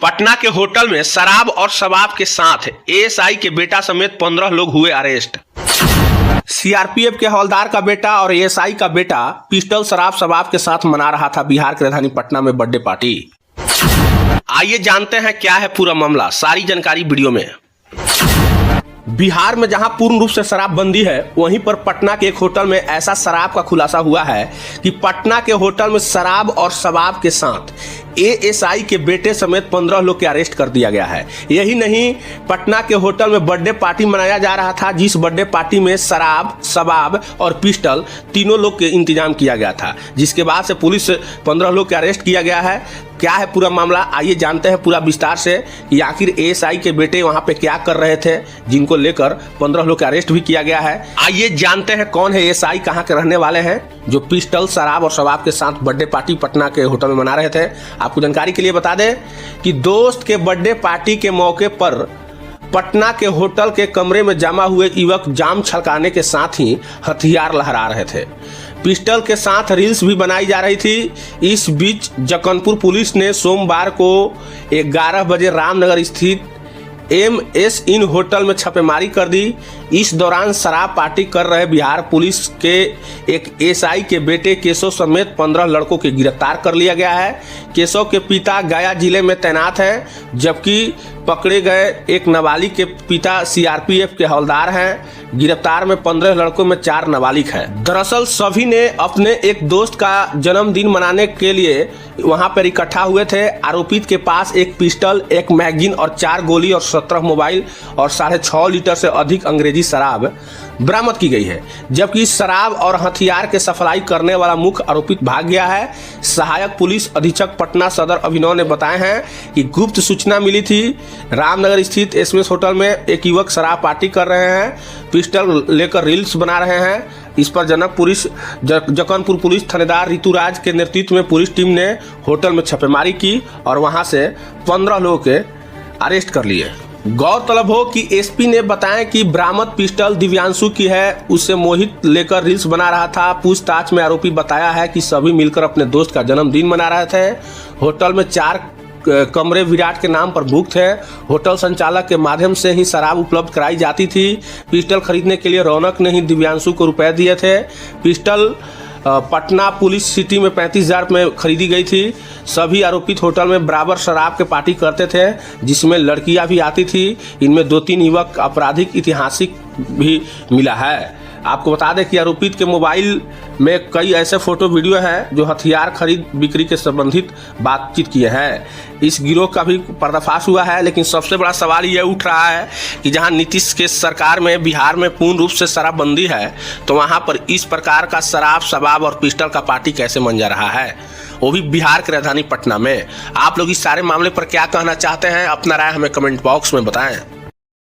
पटना के होटल में शराब और शबाब के साथ एएसआई के बेटा समेत 15 लोग हुए अरेस्ट। सीआरपीएफ के हवलदार का बेटा और एएसआई का बेटा पिस्टल शराब शबाब के साथ मना रहा था बिहार की राजधानी पटना में बर्थडे पार्टी। आइए जानते हैं क्या है पूरा मामला, सारी जानकारी वीडियो में। बिहार में जहां पूर्ण रूप से शराब बंदी है, वहीं पर पटना के एक होटल में ऐसा शराब का खुलासा हुआ है कि पटना के होटल में शराब और शबाब के साथ एएसआई के बेटे समेत 15 लोग के अरेस्ट कर दिया गया है। यही नहीं, पटना के होटल में बर्थडे पार्टी मनाया जा रहा था, जिस बर्थडे पार्टी में शराब, शबाब और पिस्टल तीनों लोग के इंतजाम किया गया था, जिसके बाद से पुलिस 15 लोग के अरेस्ट किया गया है। क्या है पूरा मामला, आइए जानते हैं पूरा विस्तार से कि आखिर एएसआई के बेटे वहां पे क्या कर रहे थे, जिनको लेकर 15 लोग के अरेस्ट भी किया गया है। आइए जानते हैं कौन है एएसआई, कहां के रहने वाले हैं, जो पिस्टल, शराब और शबाब के साथ बर्थडे पार्टी पटना के होटल में मना रहे थे। आपको जानकारी के लिए बता दें कि दोस्त के बर्थडे पार्टी के मौके पर पटना के होटल के कमरे में जमा हुए युवक जाम छलकाने के साथ ही हथियार लहरा रहे थे। पिस्टल के साथ रील्स भी बनाई जा रही थी। इस बीच जक्कनपुर पुलिस ने सोमवार को 11 बजे रामनगर स्थित MS इन होटल में छापेमारी कर दी। इस दौरान शराब पार्टी कर रहे बिहार पुलिस के एक एएसआई के बेटे केशव समेत 15 लड़कों के गिरफ्तार कर लिया गया है। केशव के पिता गया जिले में तैनात हैं, जबकि पकड़े गए एक नाबालिग के पिता सीआरपीएफ के हवलदार हैं। गिरफ्तार में 15 लड़कों में 4 नाबालिग हैं। दरअसल सभी ने अपने एक दोस्त का जन्मदिन मनाने के लिए वहां पर इकट्ठा हुए थे। आरोपित के पास एक पिस्टल, एक मैगजीन और 4 गोली और 17 मोबाइल और 6.5 लीटर से अधिक अंग्रेजी शराब बरामद की गई है, जबकि इस शराब और हथियार के सप्लाई करने वाला मुख्य आरोपित भाग गया है। सहायक पुलिस अधीक्षक पटना सदर अभिनव ने बताए हैं कि गुप्त सूचना मिली थी, रामनगर स्थित SMS होटल में एक युवक शराब पार्टी कर रहे हैं, पिस्टल लेकर रील्स बना रहे हैं। इस पर जक्कनपुर पुलिस थानेदार ऋतुराज के नेतृत्व में पुलिस टीम ने होटल में छापेमारी की और वहां से 15 लोगों के अरेस्ट कर लिए। गौरतलब हो कि एसपी ने बताया कि बरामद पिस्टल दिव्यांशु की है, उससे मोहित लेकर रील्स बना रहा था। पूछताछ में आरोपी बताया है कि सभी मिलकर अपने दोस्त का जन्मदिन मना रहे थे। होटल में 4 कमरे विराट के नाम पर बुक थे। होटल संचालक के माध्यम से ही शराब उपलब्ध कराई जाती थी। पिस्टल खरीदने के लिए रौनक ने ही दिव्यांशु को रुपए दिए थे। पिस्टल पटना पुलिस सिटी में 35,000 में खरीदी गई थी। सभी आरोपित होटल में बराबर शराब के पार्टी करते थे, जिसमें लड़कियां भी आती थी। इनमें 2-3 युवक आपराधिक ऐतिहासिक भी मिला है। आपको बता दें कि आरोपित के मोबाइल में कई ऐसे फोटो वीडियो हैं जो हथियार खरीद बिक्री के संबंधित बातचीत किए हैं। इस गिरोह का भी पर्दाफाश हुआ है, लेकिन सबसे बड़ा सवाल ये उठ रहा है कि जहां नीतीश के सरकार में बिहार में पूर्ण रूप से शराबबंदी है, तो वहां पर इस प्रकार का शराब, शबाब और पिस्टल का पार्टी कैसे मंजा रहा है, वो भी बिहार की राजधानी पटना में। आप लोग इस सारे मामले पर क्या कहना चाहते हैं, अपना राय हमें कमेंट बॉक्स में बताएं।